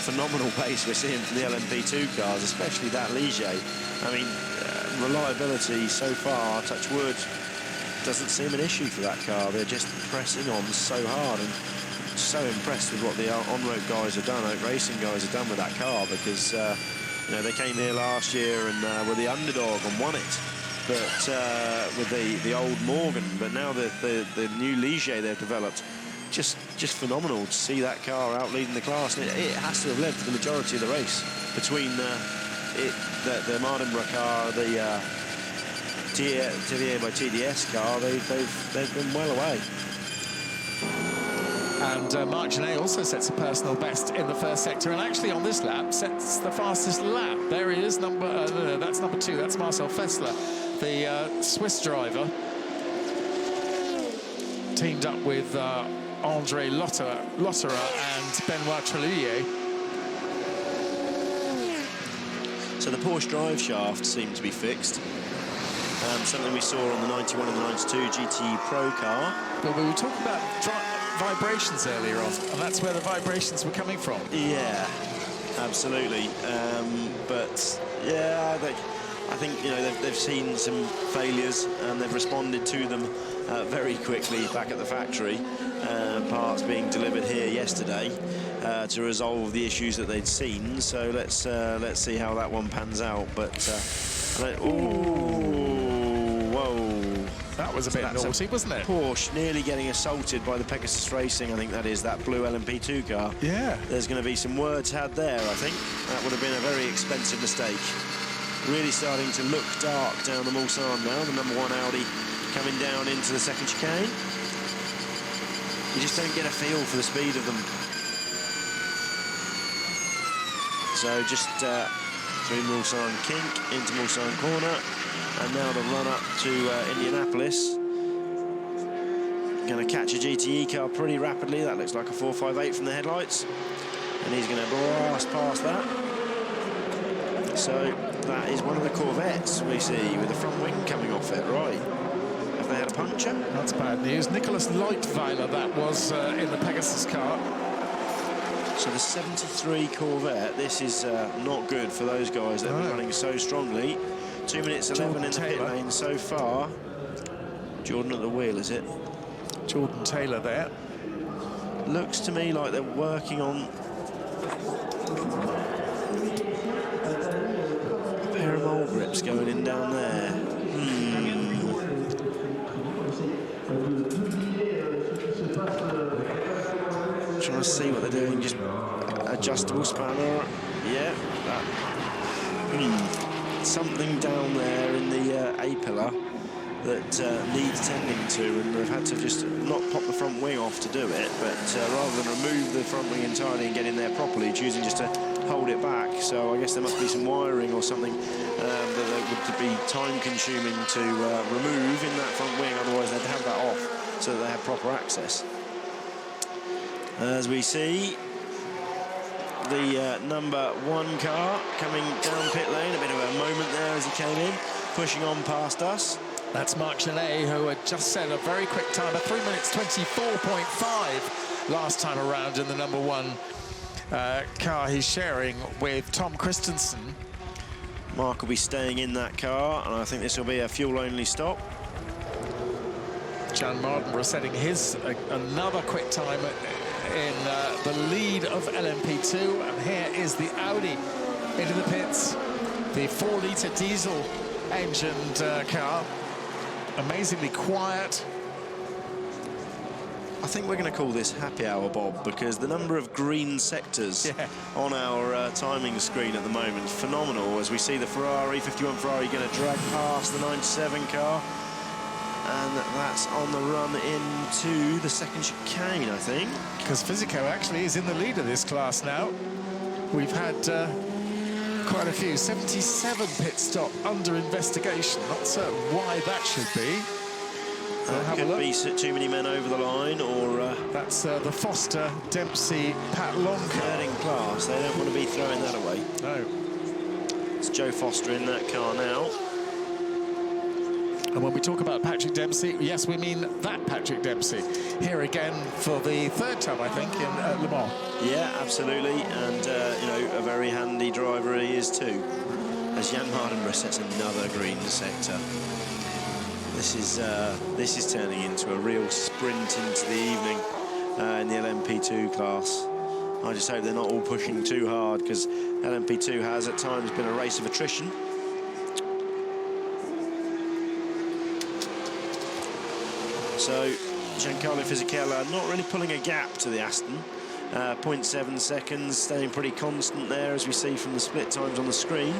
phenomenal pace we're seeing from the LMP2 cars, especially that Ligier. I mean, reliability so far, touch wood, doesn't seem an issue for that car. They're just pressing on so hard, and so impressed with what the on-road guys have done, racing guys have done with that car, because you know, they came here last year and were the underdog and won it, but with the old Morgan. But now the new Ligier they've developed, just phenomenal to see that car out leading the class. And it has to have led to the majority of the race between the Mardenborough car, the TVA by TDS car. They've been well away. And Marc Genet also sets a personal best in the first sector, and actually on this lap sets the fastest lap. There he is, that's number 2, that's Marcel Fessler, the Swiss driver, teamed up with Andre Lotterer and Benoit Trellier. So the Porsche drive shaft seemed to be fixed. Something we saw on the 91 and the 92 GT Pro car. But we were talking about vibrations earlier on, and that's where the vibrations were coming from. Yeah, absolutely. But yeah, I think you know they've seen some failures and they've responded to them very quickly back at the factory. Parts being delivered here yesterday to resolve the issues that they'd seen. So let's see how that one pans out. But that was a bit naughty, wasn't it? Porsche nearly getting assaulted by the Pegasus Racing, I think that is, that blue LMP2 car. Yeah. There's going to be some words had there, I think. That would have been a very expensive mistake. Really starting to look dark down the Mulsanne now, the number 1 Audi coming down into the second chicane. You just don't get a feel for the speed of them. So just through Mulsanne kink, into Mulsanne corner, and now the run up to Indianapolis. Going to catch a GTE car pretty rapidly. That looks like a 458 from the headlights, and he's going to blast past that. So that is one of the Corvettes we see with the front wing coming off it, right? Have they had a puncture? That's bad news. Nicholas Leutweiler, that was in the Pegasus car. So the 73 Corvette, this is not good for those guys that have been running so strongly. 2 minutes 11 in the pit lane so far. Jordan at the wheel, is it? Jordan Taylor there. Looks to me like they're working on a pair of mole grips going in down there. Trying to see what they're doing. Just adjustable spanner. Yeah. Something down there in the A-pillar that needs tending to, and they've had to just not pop the front wing off to do it, but rather than remove the front wing entirely and get in there properly, choosing just to hold it back. So I guess there must be some wiring or something that would be time-consuming to remove in that front wing, otherwise they'd have that off so that they have proper access. As we see, the number 1 car coming down pit lane, a bit of a moment there as he came in, pushing on past us. That's Marc Genet, who had just set a very quick time, a 3 minutes 24.5 last time around in the number 1 car he's sharing with Tom Christensen. Mark will be staying in that car, and I think this will be a fuel-only stop. Jan Mardenborough setting his another quick time in the lead of LMP2, and here is the Audi into the pits, the 4-litre diesel engined car, amazingly quiet. I think we're going to call this happy hour, Bob, because the number of green sectors on our timing screen at the moment is phenomenal, as we see the Ferrari, 51 Ferrari, going to drag past the 97 car. And that's on the run into the second chicane, I think. Because Fisico actually is in the lead of this class now. We've had quite a few. 77 pit stop under investigation. Not certain why that should be. Could be too many men over the line, or... that's the Foster, Dempsey, Pat Long car. Third in class. They don't want to be throwing that away. No. It's Joe Foster in that car now. And when we talk about Patrick Dempsey, yes, we mean that Patrick Dempsey. Here again for the 3rd time, I think, in Le Mans. Yeah, absolutely. And, you know, a very handy driver he is too. As Jan Mardenborough sets another green sector. This is turning into a real sprint into the evening in the LMP2 class. I just hope they're not all pushing too hard, because LMP2 has at times been a race of attrition. So Giancarlo Fisichella not really pulling a gap to the Aston. 0.7 seconds, staying pretty constant there, as we see from the split times on the screen.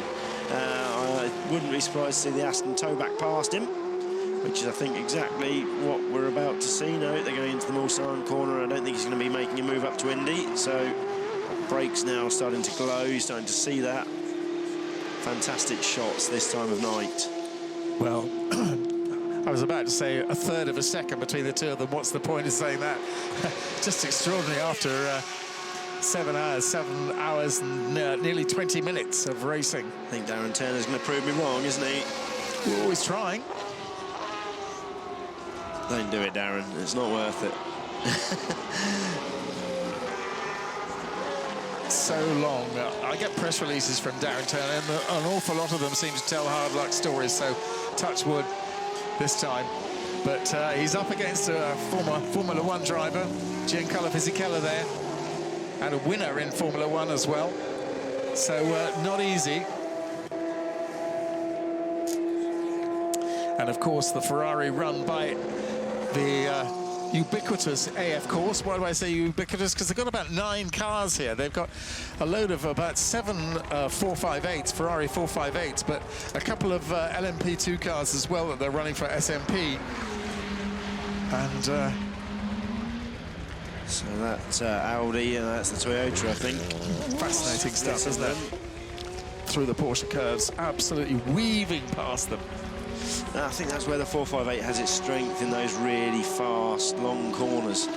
I wouldn't be surprised to see the Aston tow back past him, which is, I think, exactly what we're about to see. No, they're going into the Mulsanne corner. I don't think he's going to be making a move up to Indy. So brakes now starting to glow. He's starting to see that. Fantastic shots this time of night. Well, I was about to say 1/3 of a second between the two of them. What's the point of saying that? Just extraordinary after 7 hours and nearly 20 minutes of racing. I think Darren Turner's going to prove me wrong, isn't he? We're always trying. Don't do it, Darren. It's not worth it. So long. I get press releases from Darren Turner, and an awful lot of them seem to tell hard luck stories, so touch wood this time. But he's up against a former Formula 1 driver, Giancarlo Fisichella there, and a winner in Formula 1 as well. So not easy. And of course the Ferrari run by the ubiquitous AF course. Why do I say ubiquitous? Because they've got about 9 cars here. They've got a load of about 7 458s, Ferrari 458s, but a couple of LMP2 cars as well that they're running for SMP. And so that's Audi, and that's the Toyota, I think. Fascinating stuff, isn't it? Through the Porsche curves, absolutely weaving past them. I think that's where the 458 has its strength, in those really fast, long corners.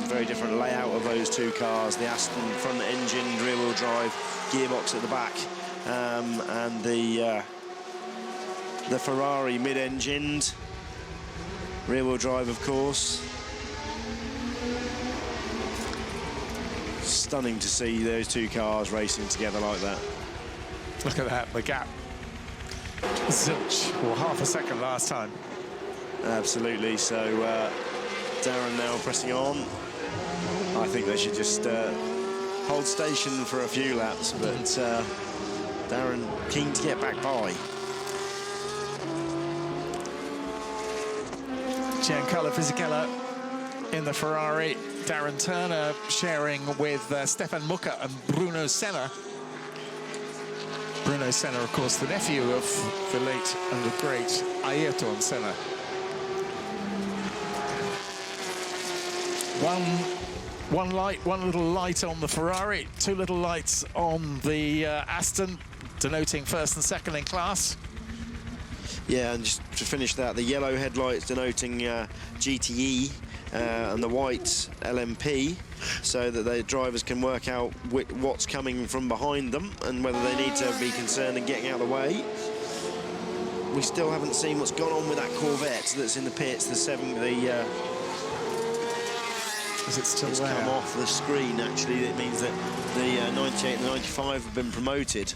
Very different layout of those two cars. The Aston front-engined, rear-wheel drive, gearbox at the back, and the Ferrari mid-engined, rear-wheel drive, of course. Stunning to see those two cars racing together like that. Look at that, the gap. Zilch, or half a second last time. Absolutely. So Darren now pressing on. I think they should just hold station for a few laps, but Darren keen to get back by. Giancarlo Fisichella in the Ferrari. Darren Turner sharing with Stefan Mucke and Bruno Senna. Bruno Senna, of course, the nephew of the late and the great Ayrton Senna. One little light on the Ferrari, two little lights on the Aston, denoting first and second in class. Yeah, and just to finish that, the yellow headlights denoting GTE and the white LMP, so that the drivers can work out what's coming from behind them and whether they need to be concerned in getting out of the way. We still haven't seen what's gone on with that Corvette that's in the pits. Is it still there? It's come off the screen, actually. It means that the 98 and the 95 have been promoted.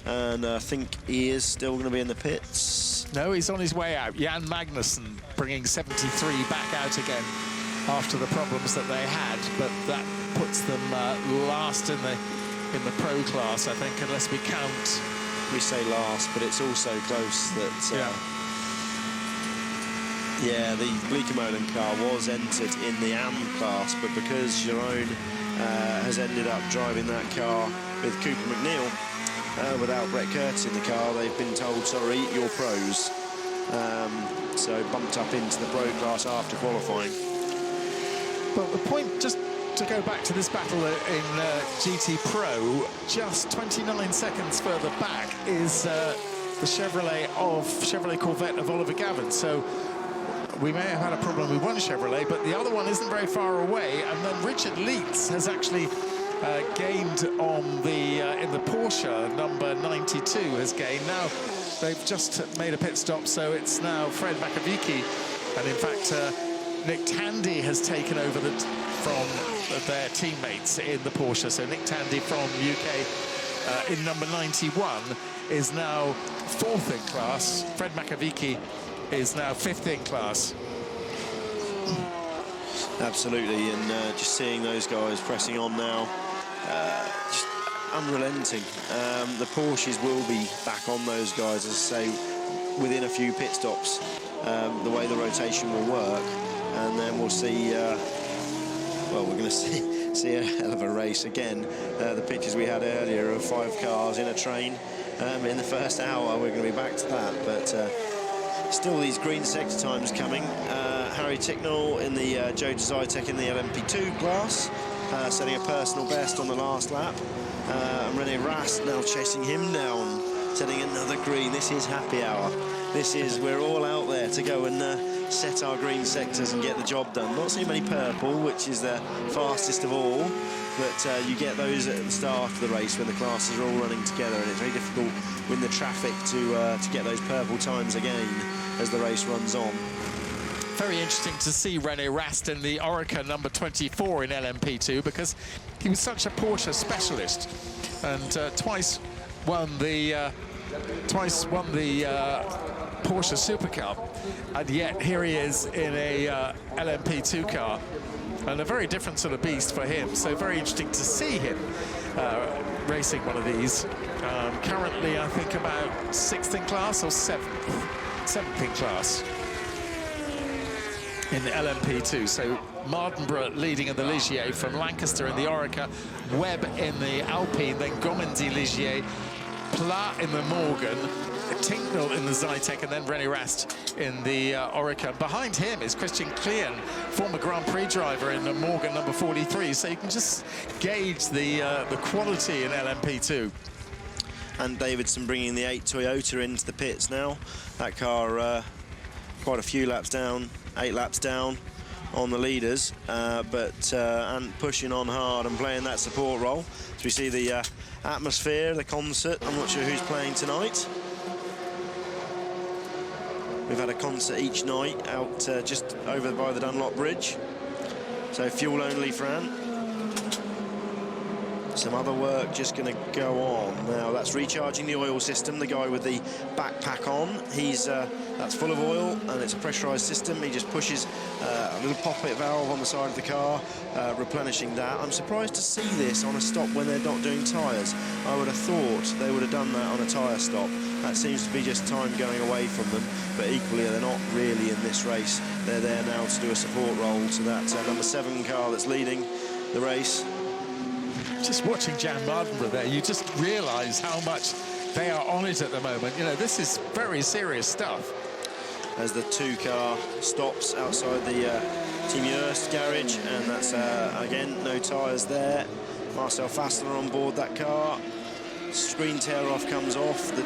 And I think he is still going to be in the pits. No, he's on his way out. Jan Magnussen bringing 73 back out again after the problems that they had. But that puts them last in the pro class, I think, unless we count. We say last, but it's also close that... Yeah, the Bleekemolen car was entered in the AM class, but because Jerome has ended up driving that car with Cooper McNeil, without Brett Curtis in the car, they've been told, sorry, you're pros. So bumped up into the pro class after qualifying. But the point, just to go back to this battle in GT Pro, just 29 seconds further back is the Chevrolet Corvette of Oliver Gavin. So we may have had a problem with one Chevrolet, but the other one isn't very far away. And then Richard Leeds has actually gained on in the Porsche, number 92 has gained. Now they've just made a pit stop, so it's now Fred Makovici, and in fact Nick Tandy has taken over from their teammates in the Porsche. So Nick Tandy from UK in number 91 is now 4th in class. Fred Makovici is now 5th in class. Absolutely, and just seeing those guys pressing on now, just unrelenting. The Porsches will be back on those guys, as I say, within a few pit stops, the way the rotation will work, and then we'll see, well, we're going to see a hell of a race again. The pictures we had earlier of 5 cars in a train in the first hour, we're going to be back to that, but still these green sector times coming. Harry Ticknell in the Joe Zytek in the LMP2 class, setting a personal best on the last lap. And Rene Rast now chasing him down, setting another green. This is happy hour. We're all out there to go and set our green sectors and get the job done. Not so many purple, which is the fastest of all, but you get those at the start of the race when the classes are all running together, and it's very difficult with the traffic to get those purple times again as the race runs on. Very interesting to see Rene Rast in the Orica number 24 in LMP2, because he was such a Porsche specialist and twice won the Porsche Super Cup, and yet here he is in a LMP2 car, and a very different sort of beast for him. So very interesting to see him racing one of these. Currently, I think about 6th in class or 7th in class in the LMP2. So Mardenborough leading in the Ligier, from Lancaster in the Orica, Webb in the Alpine, then Gomendy Ligier, Plat in the Morgan, Tinknell in the Zytek, and then Rene Rast in the Orica. Behind him is Christian Klein, former Grand Prix driver in the Morgan number 43. So you can just gauge the quality in LMP2. And Davidson bringing the 8 Toyota into the pits now. That car quite a few laps down, 8 laps down on the leaders, and pushing on hard and playing that support role. So we see the atmosphere, the concert. I'm not sure who's playing tonight. We've had a concert each night out just over by the Dunlop Bridge. So fuel only, Fran. Some other work just going to go on now. That's recharging the oil system. The guy with the backpack on, that's full of oil and it's a pressurized system. He just pushes a little pop-it valve on the side of the car, replenishing that. I'm surprised to see this on a stop when they're not doing tyres. I would have thought they would have done that on a tyre stop. That seems to be just time going away from them, but equally they're not really in this race. They're there now to do a support role to that number 7 car that's leading the race. Just watching Jan Mardenborough there, you just realise how much they are on it at the moment. You know, this is very serious stuff. As the 2 car stops outside the Team Joest garage, and that's, again, no tyres there. Marcel Fassler on board that car. Screen tear-off comes off, the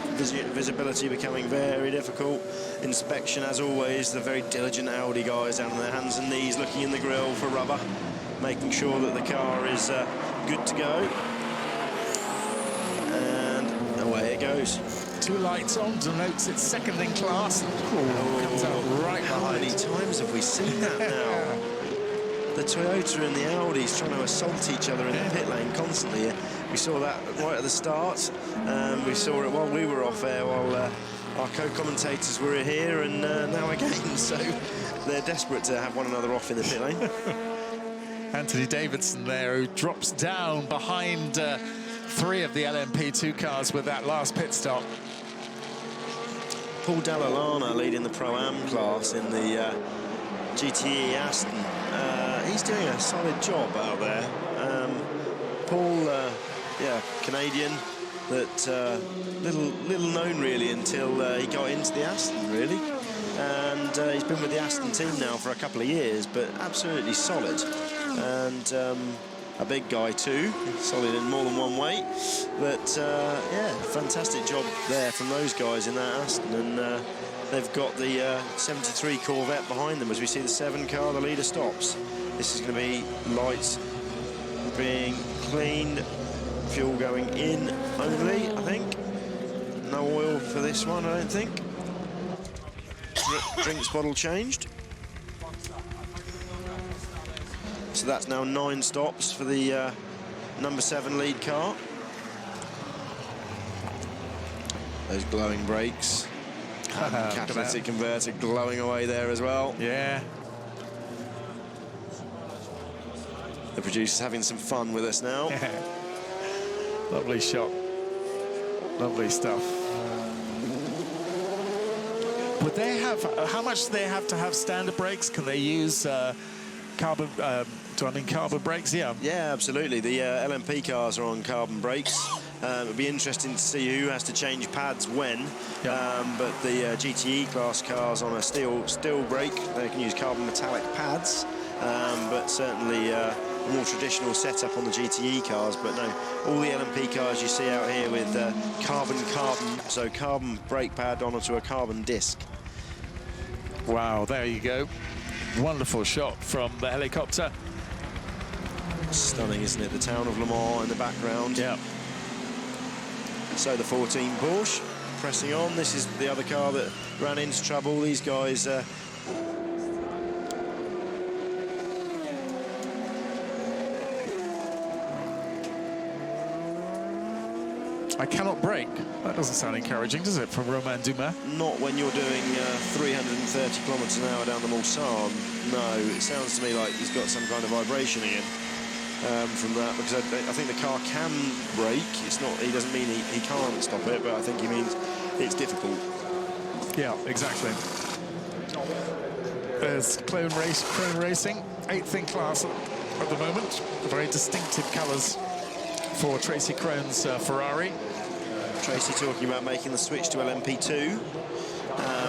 visibility becoming very difficult. Inspection, as always, the very diligent Audi guys down on their hands and knees looking in the grille for rubber, making sure that the car is good to go. And away it goes. 2 lights on denotes it's second in class. Comes out right How behind. many times have we seen that now? The Toyota and the Audis trying to assault each other in the pit lane constantly. We saw that right at the start. We saw it while we were off air, while our co-commentators were here, and now again. So they're desperate to have one another off in the pit lane. Anthony Davidson there, who drops down behind 3 of the LMP2 cars with that last pit stop. Paul Dall'Alana leading the Pro-Am class in the GTE Aston. He's doing a solid job out there. Paul, yeah, Canadian, that little known really until he got into the Aston, really. And he's been with the Aston team now for a couple of years, but absolutely solid. And a big guy too, solid in more than one way. But yeah, fantastic job there from those guys in that Aston. And they've got the 73 Corvette behind them as we see the 7 car, the leader stops. This is going to be lights being cleaned, fuel going in only, I think. No oil for this one, I don't think. Drinks bottle changed. So that's now 9 stops for the number 7 lead car. Those glowing brakes. Catalytic converter glowing away there as well. Yeah. The producer's having some fun with us now. Lovely shot. Lovely stuff. Would they have, how much do they have to have standard brakes? Can they use carbon, do I mean carbon brakes? Yeah. Yeah, absolutely. The LMP cars are on carbon brakes. It'll be interesting to see who has to change pads when. But the GTE class cars on a steel brake, they can use carbon metallic pads. But certainly a more traditional setup on the GTE cars. But no, all the LMP cars you see out here with carbon, so carbon brake pad onto a carbon disc. Wow, there you go. Wonderful shot from the helicopter. Stunning, isn't it? The town of Le Mans in the background. Yeah. So the 14 Porsche pressing on. This is the other car that ran into trouble. These guys I cannot brake. That doesn't sound encouraging, does it, from Romain Dumas? not when you're doing 330 kilometres an hour down the Mulsanne. No, it sounds to me like he's got some kind of vibration again from that, because I think the car can brake. It's not. He doesn't mean he can't stop it, but I think he means it's difficult. Yeah, exactly. There's Clone Racing, 8th in class at the moment. Very distinctive colours for Tracy Krone's Ferrari. Tracy talking about making the switch to LMP2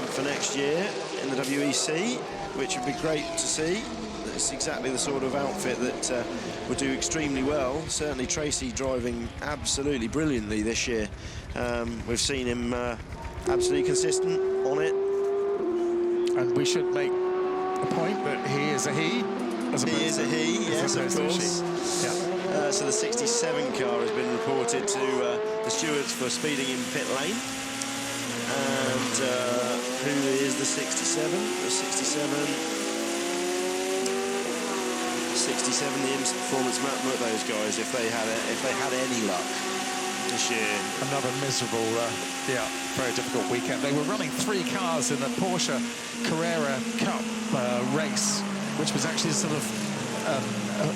for next year in the WEC, which would be great to see. It's exactly the sort of outfit that would do extremely well. Certainly Tracy driving absolutely brilliantly this year. We've seen him absolutely consistent on it. And we should make a point that he is a he. He is a he, yes, of course. Yeah. So the 67 car has been reported to the stewards for speeding in pit lane. And who is the 67? The 67... 67, the IMSA Performance Map. Look, those guys, if they had any luck this year. Another miserable, very difficult weekend. They were running 3 cars in the Porsche Carrera Cup race, which was actually sort of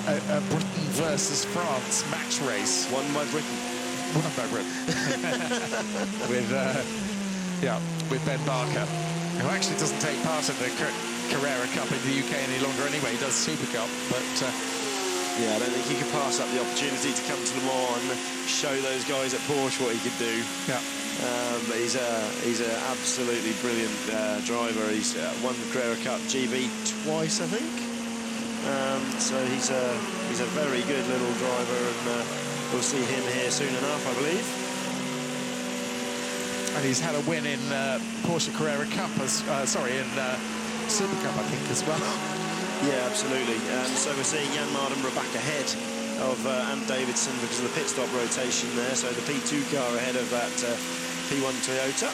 a Britain versus France match race. Won by Britain. Won by Britain. with Ben Barker, who actually doesn't take part in the Carrera Cup in the UK any longer anyway. He does Super Cup, but... yeah, I don't think he could pass up the opportunity to come to Le Mans and show those guys at Porsche what he could do. Yeah. But he's an absolutely brilliant driver. He's won the Carrera Cup GB twice, I think. So he's a very good little driver, and we'll see him here soon enough, I believe. And he's had a win in Porsche Carrera Cup, in Super Cup, I think, as well. Yeah, absolutely. So we're seeing Jan Mardenborough back ahead of Ant Davidson because of the pit stop rotation there. So the P2 car ahead of that P1 Toyota.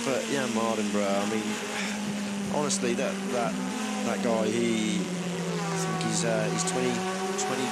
But Jan Mardenborough, I mean, honestly, that guy, I think he's 20